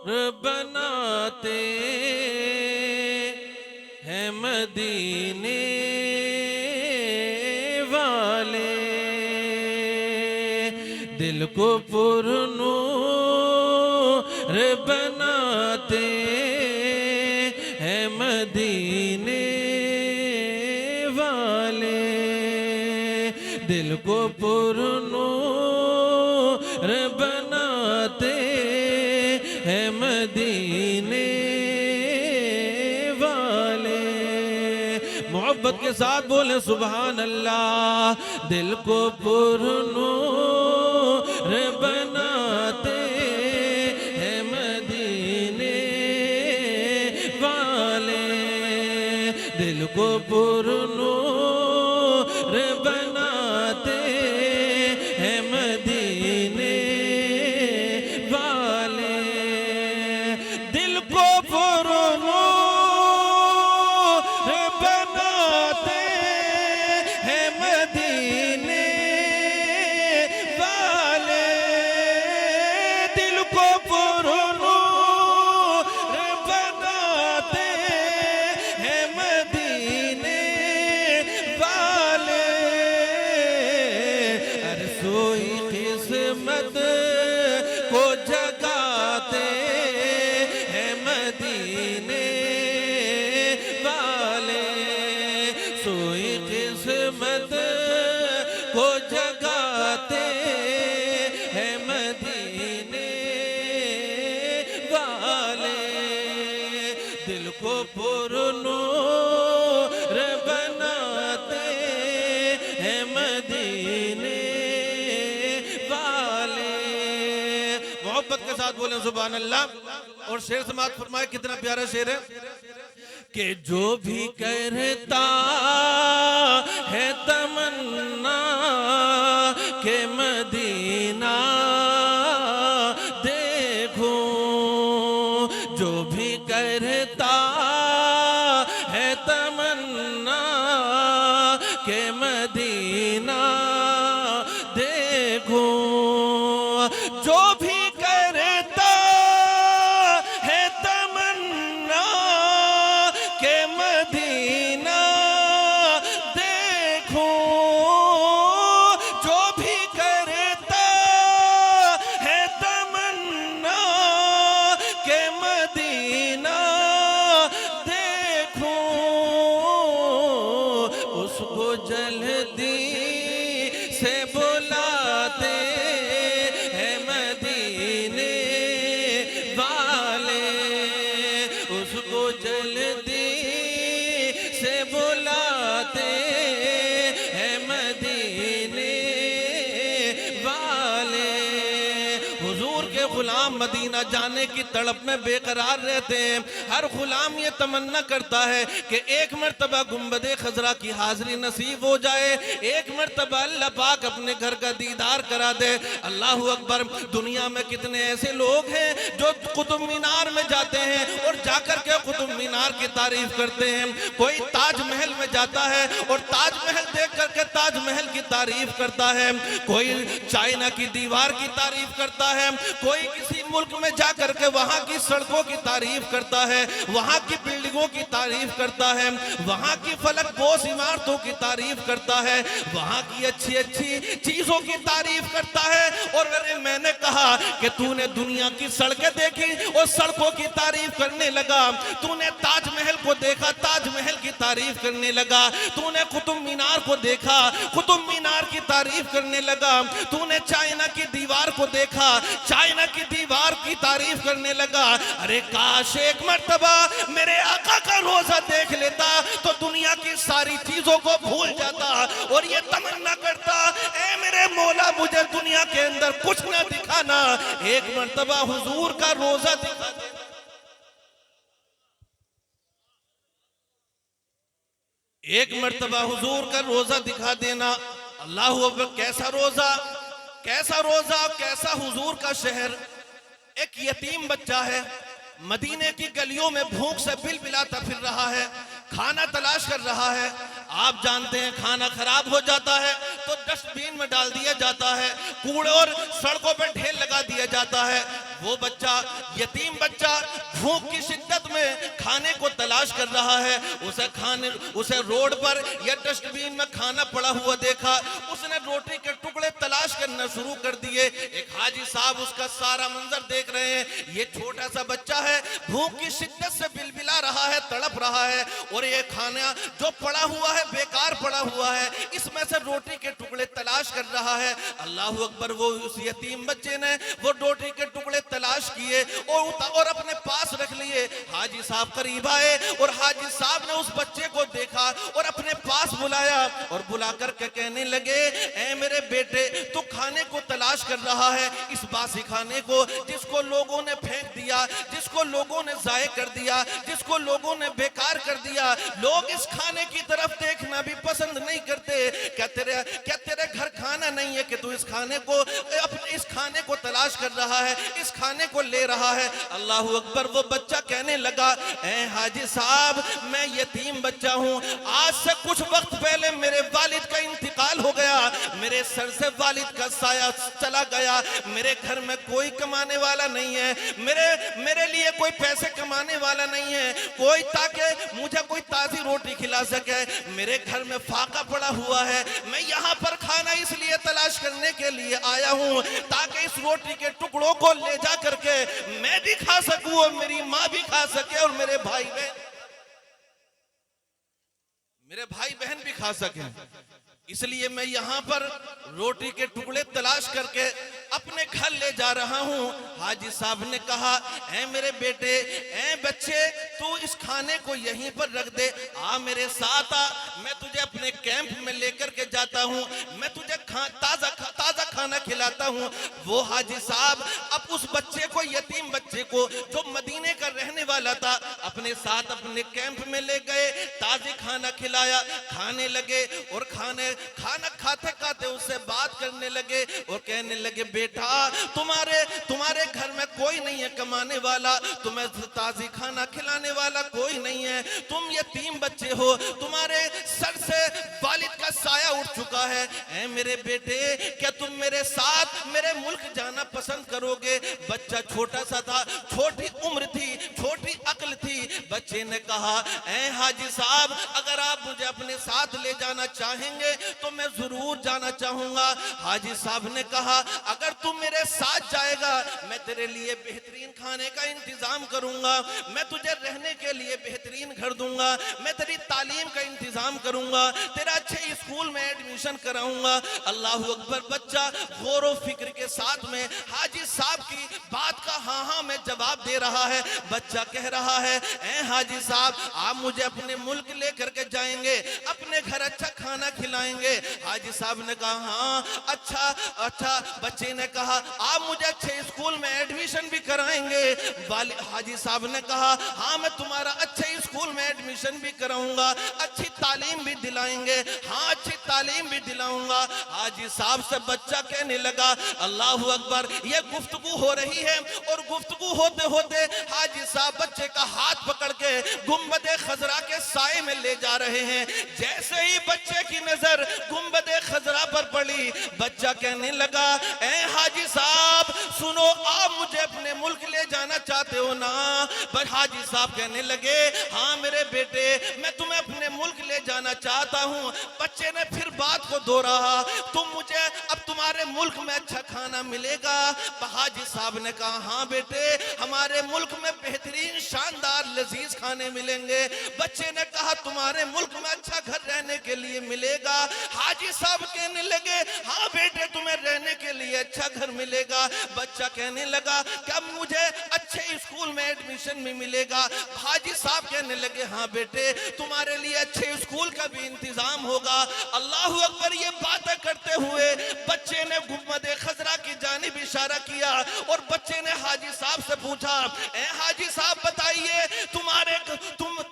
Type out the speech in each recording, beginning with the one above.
बनाते हैं मदीने वाले, दिल को पुरनूर बनाते हैं मदीने वाले, दिल को पुरनूर बनाते हैं मदीने वाले। मोहब्बत के साथ बोले सुभान अल्लाह। दिल को पुरनूर बनाते हैं मदीने वाले, दिल को पुरनूर बनाते हैं मदीने वाले, दिल को पुरनूर बनाते हैं मदीने वाले, दिल को पुरनूर बनाते हैं मदीने वाले। अरे सोई किस्मत को जगाते हैं मदीने वाले, सोई किस्मत को जगाते हैं मदीने वाले, दिल को पुरनूर बनाते हैं मदीने वाले। मोहब्बत के साथ बोले सुभान अल्लाह। और शेर समात फरमाए, कितना प्यारा शेर है कि जो भी करता है तमन्ना के मदीना देखूं, जो भी करता है तमन्ना के मदीना देखूं, जो भी करता है तमन्ना के मदीना देखूं, जो भी करता है तमन्ना के मदीना देखूं, उसको जल्दी से बुलाते हैं मदीने वाले, उसको जल्दी से बुलाते हैं मदीने वाले। हुजूर के गुलाम मदीना जाने की तड़प में बेकरार रहते हैं। हर गुलाम ये तमन्ना करता है कि एक मर्तबा गुंबदे खजरा की हाजिरी नसीब हो जाए, एक मर्तबा अल्लाह पाक अपने घर का दीदार करा दे। अल्लाह अकबर। दुनिया में कितने ऐसे लोग हैं जो कुतुब मीनार में जाते हैं और जाकर के कुतुब मीनार की तारीफ करते हैं। कोई ताजमहल में जाता है और ताजमहल देख करके ताजमहल की तारीफ करता है, कोई चाइना की दीवार की तारीफ करता है, कोई किसी मुल्क में जाकर के वहां की सड़कों की तारीफ करता है, वहां की बिल्डिंगों की तारीफ करता है, वहां की फलक बोस इमारतों की तारीफ करता है, वहां की अच्छी अच्छी चीजों की तारीफ करता है। और अरे मैंने कहा कि तूने दुनिया की सड़कें देखी और सड़कों की तारीफ करने लगा, तूने ताजमहल को देखा, ताजमहल की तारीफ करने लगा, तूने कुतुब मीनार को देखा, कुतुब मीनार की तारीफ करने लगा, तूने चाइना की दीवार को देखा, चाइना की दीवार की तारीफ करने लगा। अरे काश एक मर्तबा मेरे आका का रोजा देख लेता तो दुनिया की सारी चीजों को भूल जाता और ये तमन्ना करता, ए मेरे मौला मुझे दुनिया के अंदर कुछ न दिखाना, एक मर्तबा हुजूर का रोजा दिखा दे। एक मर्तबा हुजूर का रोजा दिखा देना। अल्लाह अकबर। कैसा रोजा, कैसा रोजा, कैसा हुजूर का शहर। एक यतीम बच्चा है, मदीने की गलियों में भूख से बिलबिलाता फिर रहा है, खाना तलाश कर रहा है। आप जानते हैं खाना खराब हो जाता है तो डस्टबिन में डाल दिया जाता है, कूड़े और सड़कों पर ढेर लगा दिया जाता है। वो बच्चा, यतीम बच्चा भूख की शिद्दत में खाने को तलाश कर रहा है। उसे रोड पर या डस्टबिन में खाना पड़ा हुआ देखा, उसने रोटी के टुकड़े तलाश करना शुरू कर दिए। एक हाजी साहब उसका सारा मंजर देख रहे हैं। ये छोटा सा बच्चा है, भूख की शिद्दत से बिलबिला रहा है, तड़प रहा है, और ये खाना जो पड़ा हुआ है बेकार पड़ा हुआ है, इसमें से रोटी के टुकड़े तलाश कर रहा है। अल्लाह अकबर, वो उस यतीम बच्चे ने वो रोटी के टुकड़े तलाश किए और अपने पास रख लिए। हाजी साहब करीब आए और हाजी साहब ने उस बच्चे को देखा और अपने पास बुलाया और बुलाकर के कहने लगे, ऐ मेरे बेटे, तू खाने को तलाश कर रहा है, इस बासी खाने को जिसको लोगों ने फेंक दिया, जिसको लोगों ने जाये कर दिया, जिसको लोगों ने बेकार कर दिया। लोग इस खाने की तरफ देखना भी पसंद नहीं करते। क्या तेरे घर खाना नहीं है कि तू इस खाने को तलाश कर रहा है, इस खाने को ले रहा है? अल्लाह अकबर। वो बच्चा कहने लगा, ऐ हाजी साहब, मैं यतीम बच्चा हूँ, आज से कुछ वक्त पहले मेरे वालिद का इंतकाल हो गया, मेरे सर से वालिद का साया चला गया, मेरे घर में कोई कमाने वाला नहीं है, मेरे लिए कोई पैसे कमाने वाला नहीं है, कोई ताकि मुझे कोई ताजी रोटी खिला सके, मेरे घर में फाका पड़ा हुआ है। मैं यहाँ पर खाना इसलिए तलाश करने के लिए आया हूँ ताकि इस रोटी के टुकड़ों को ले जा करके मैं भी खा सकूं और मेरी माँ भी खा सके और मेरे भाई बहन भी खा सके। इसलिए मैं यहाँ पर रोटी के टुकड़े तलाश करके अपने घर ले जा रहा हूँ। हाजी साहब ने कहा, ऐ मेरे बेटे, ऐ बच्चे, तू इस खाने को यहीं पर रख दे, आ मेरे साथ आ, मैं तुझे अपने कैंप में लेकर के जाता हूँ, मैं तुझे ताजा खाना खिलाता हूँ। वो हाजी साहब अब उस बच्चे को, यतीम बच्चे को जो मदीने का रहने वाला था, अपने साथ अपने कैंप में ले गए, ताज़ा खाना खिलाया, खाने लगे और खाना खाते खाते उससे बात करने लगे और कहने लगे, बेटा, तुम्हारे घर में कोई नहीं है कमाने वाला, तुम्हें ताज़ी खाना खिलाने वाला कोई नहीं है, तुम यतीम बच्चे हो, तुम्हारे सर से वालिद का साया उठ चुका है। ऐ मेरे बेटे, क्या तुम मेरे साथ मेरे मुल्क जाना पसंद करोगे? बच्चा छोटा सा था, छोटी उम्र थी, छोटी अक्ल थी। बच्चे ने कहा, ऐ हाजी साहब, अगर आप मुझे अपने साथ ले जाना चाहेंगे तो मैं जरूर जाना चाहूंगा। हाजी साहब ने कहा, अगर तू मेरे साथ जाएगा मैं तेरे लिए बेहतरीन खाने का इंतजाम करूंगा, मैं तुझे रहने के लिए बेहतरीन घर दूंगा, मैं तेरी तालीम का इंतजाम करूंगा, तेरा अच्छे स्कूल में एडमिशन कराऊंगा। अल्लाह अकबर। बच्चा गौर व फिक्र के साथ में हाजी साहब की बात का हाँ हाँ में जवाब दे रहा है। बच्चा कह रहा है, ऐ हाजी साहब, आप मुझे अपने मुल्क लेकर के जाएंगे, अपने घर अच्छा खाना खिलाएंगे? हाजी साहब ने कहा, हाँ, अच्छा। बच्चे ने कहा, आप मुझे अच्छे स्कूल में एडमिशन भी कराएंगे? हाजी साहब ने कहा, हाँ, मैं तुम्हारा अच्छे स्कूल में एडमिशन भी कराऊंगा, अच्छी तालीम भी दिलाएंगे। हाँ, अच्छी तालीम भी दिलाऊंगा। हाजी साहब से बच्चा कहने लगा, अल्लाह अकबर। ये गुफ्तगू हो रही है और गुफ्तगू होते होते हाजी साहब बच्चे का हाथ पकड़ के गुंबदे खजरा के साए में ले जा रहे हैं। जैसे ही बच्चे की नजर गुंबदे खजरा पर पड़ी, बच्चा कहने लगा, ऐ हाजी साहब सुनो, आप मुझे अपने मुल्क ले जाना चाहते हो ना? पर हाजी साहब कहने लगे, हाँ मेरे बेटे, मैं तुम्हें अपने मुल्क ले जाना चाहता हूँ। बच्चे ने फिर बात को दोहराया, अब तुम्हारे मुल्क में अच्छा खाना मिलेगा? हाजी साहब ने कहा, हाँ बेटे, हमारे मुल्क में बेहतरीन शानदार लजीज खाने मिलेंगे। बच्चे ने कहा, तुम्हारे मुल्क में अच्छा घर रहने के लिए मिलेगा? हाजी साहब कहने लगे, हाँ बेटे, तुम्हें रहने के लिए अच्छा घर मिलेगा। बच्चा कहने लगा, क्या मुझे अच्छे स्कूल में एडमिशन भी मिलेगा? हाजी साहब कहने लगे, हाँ बेटे, तुम्हारे लिए अच्छे स्कूल का भी इंतजाम होगा। अल्लाह अकबर। ये बातें करते हुए बच्चे ने गुंबदे खजरा की जानिब इशारा किया और बच्चे ने हाजी साहब से पूछा, ए हाजी साहब बताइए,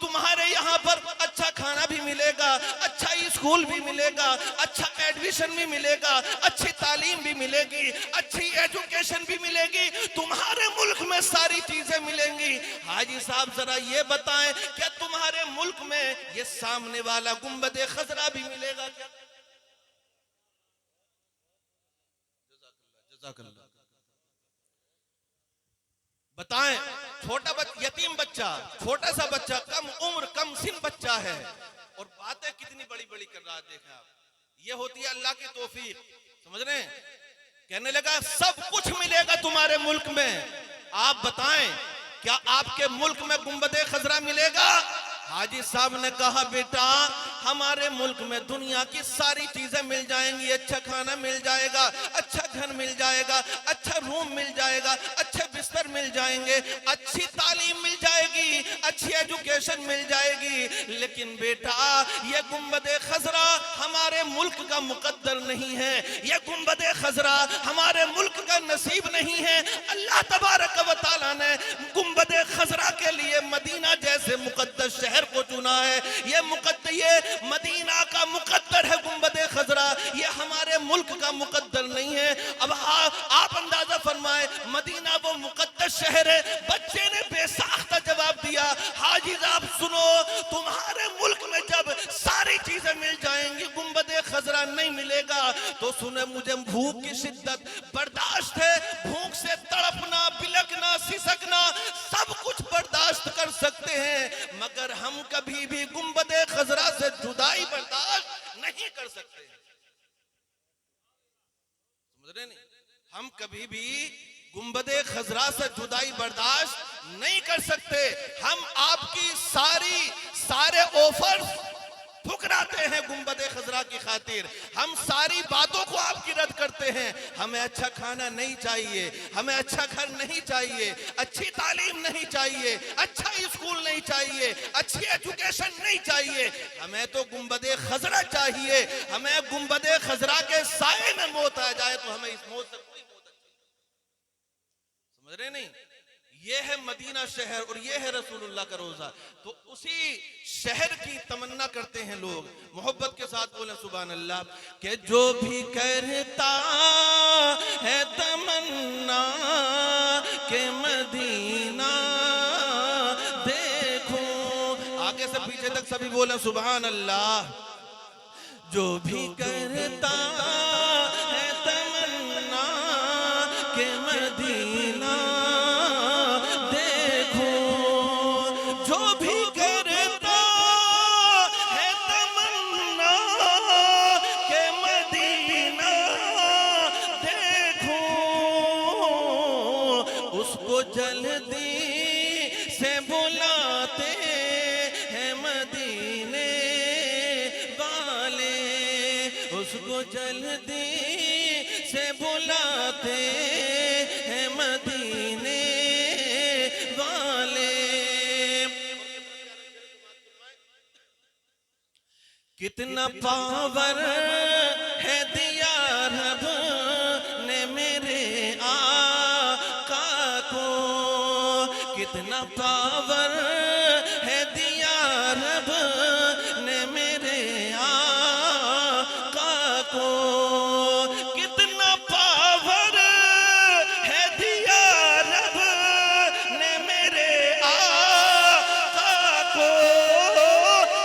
तुम्हारे यहाँ पर अच्छा खाना भी मिलेगा, अच्छा स्कूल भी मिलेगा, अच्छा एडमिशन भी मिलेगा, अच्छी तालीम भी मिलेगी, अच्छी एजुकेशन भी मिलेगी, तुम्हारे मुल्क में सारी चीजें मिलेंगी। हाजी साहब जरा ये बताएं, क्या तुम्हारे मुल्क में ये सामने वाला गुंबदे खजरा भी मिलेगा क्या? बताएं, यतीम बच्चा, छोटा सा बच्चा, कम उम्र कम सिन बच्चा है और बातें कितनी बड़ी बड़ी कर रहा है। देखें आप, ये होती है अल्लाह की तौफीक, समझ रहे हैं। कहने लगा सब कुछ मिलेगा तुम्हारे मुल्क में, आप बताएं क्या आपके मुल्क में गुंबदे खजरा मिलेगा? हाजी साहब ने कहा बेटा हमारे मुल्क में दुनिया की सारी चीजें मिल जाएंगी, अच्छा खाना मिल जाएगा, अच्छा घर मिल जाएगा, अच्छा रूम मिल जाएगा, अच्छे बिस्तर मिल जाएंगे, अच्छी तालीम मिल जाएगी, अच्छी एजुकेशन मिल जाएगी, लेकिन बेटा ये गुंबदे खजरा हमारे मुल्क का मुकद्दर नहीं है, ये गुंबदे खजरा हमारे मुल्क का नसीब नहीं है। अल्लाह तबारक व तआला ने गुंबदे खजरा के लिए मदीना जैसे मुकद्दस शहर को चुना है। ये मदीना का मुकद्दर है गुंबदे खजरा, ये हमारे मुल्क का मुकद्दर नहीं है। अब आप अंदाजा फरमाए, मदीना वो मुकद्दस शहर है। बच्चे ने बेसाख्ता जवाब दिया, हाजी साहब सुनो, तुम्हारे मुल्क में जब सारी चीजें मिल जाएंगी गुंबदे खजरा नहीं मिलेगा। तो सुने, मुझे भूख की शिद्दत बर्दाश्त है, भूख से तड़पना, बिलकना, सिसकना सब कुछ बर्दाश्त कर सकते हैं, मगर हम कभी भी गुंबदे खजरा से जुदाई बर्दाश्त नहीं कर सकते। समझ रहे नहीं? हम कभी भी गुंबदे खजरा से जुदाई बर्दाश्त नहीं कर सकते। हम आपकी सारे ऑफर्स ठुकराते हैं गुंबदे खजरा की खातिर, हम सारी बातों को आपकी रद्द करते हैं। हमें अच्छा खाना नहीं चाहिए, हमें अच्छा घर नहीं चाहिए, अच्छी तालीम नहीं चाहिए, अच्छा स्कूल नहीं चाहिए, अच्छी एजुकेशन नहीं चाहिए, हमें तो गुंबदे खजरा चाहिए। हमें गुंबदे खजरा के साए में मौत आ जाए तो हमें इस मौत से कोई मौत अच्छी। समझ रहे नहीं? ये है मदीना शहर और ये है रसूलुल्लाह का रोजा। तो उसी शहर की तमन्ना करते हैं लोग, मोहब्बत के साथ बोले सुभान अल्लाह। कि जो भी करता है तमन्ना के मदीना देखो, आगे से पीछे तक सभी बोले सुभान अल्लाह। जो भी करता है तमन्ना के मदीना जल्दी से बुलाते हैं मदीने वाले, उसको जल्दी से बुलाते हैं मदीने वाले। कितना पावर है दिया रब ने मेरे कितना पावर है दिया रब ने मेरे आका को, कितना पावर है दिया रब ने मेरे आका को,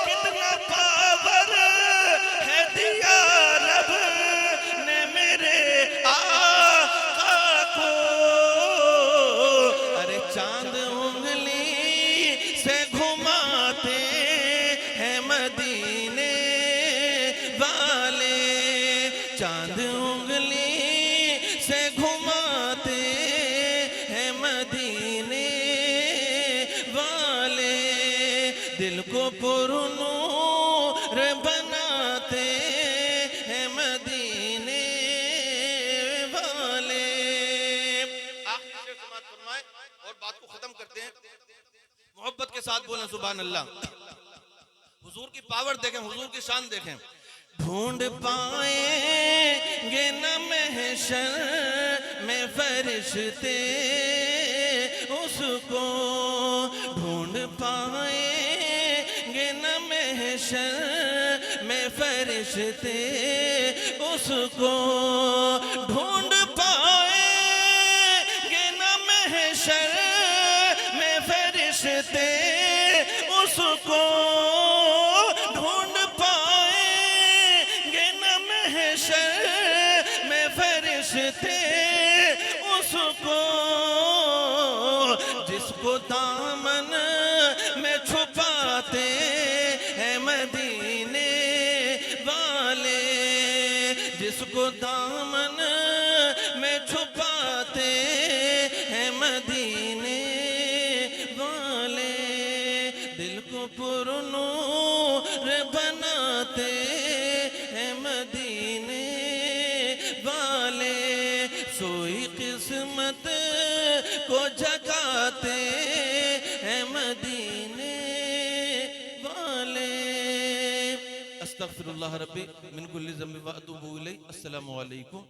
कितना पावर है दिया रब ने मेरे आका को। अरे चांद से घुमाते हैं मदीने वाले, चांद उंगली से घुमाते हैं मदीने वाले, दिल को पुरनूर बनाते हैं मदीने वाले। आखिर समाअत फरमाए और बात को खत्म करते हैं, मोहब्बत के साथ बोलें सुभान अल्लाह। हुजूर की पावर देखें, हुजूर की शान देखें। ढूंढ पाएंगे न महशर में फरिश्ते उसको, ढूंढ पाएंगे न महशर में फरिश्ते उसको, ढूंढ पाएंगे न महशर में फरिश्ते उसको, ढूंढ पाएंगे न महशर में फरिश्ते उसको। जिसको दामन में छुपाते हैं मदीने वाले, जिसको दामन में छुपाते हैं मदीने वाले, दिल को पुरनूर बनाते हैं मदीने वाले, सोई किस्मत को जगाते हैं मदीने वाले। अस्तगफिरुल्लाह रब्बी मिन कुल्ली ज़ंबि व अतूबु इलैह। अस्सलामु अलैकुम।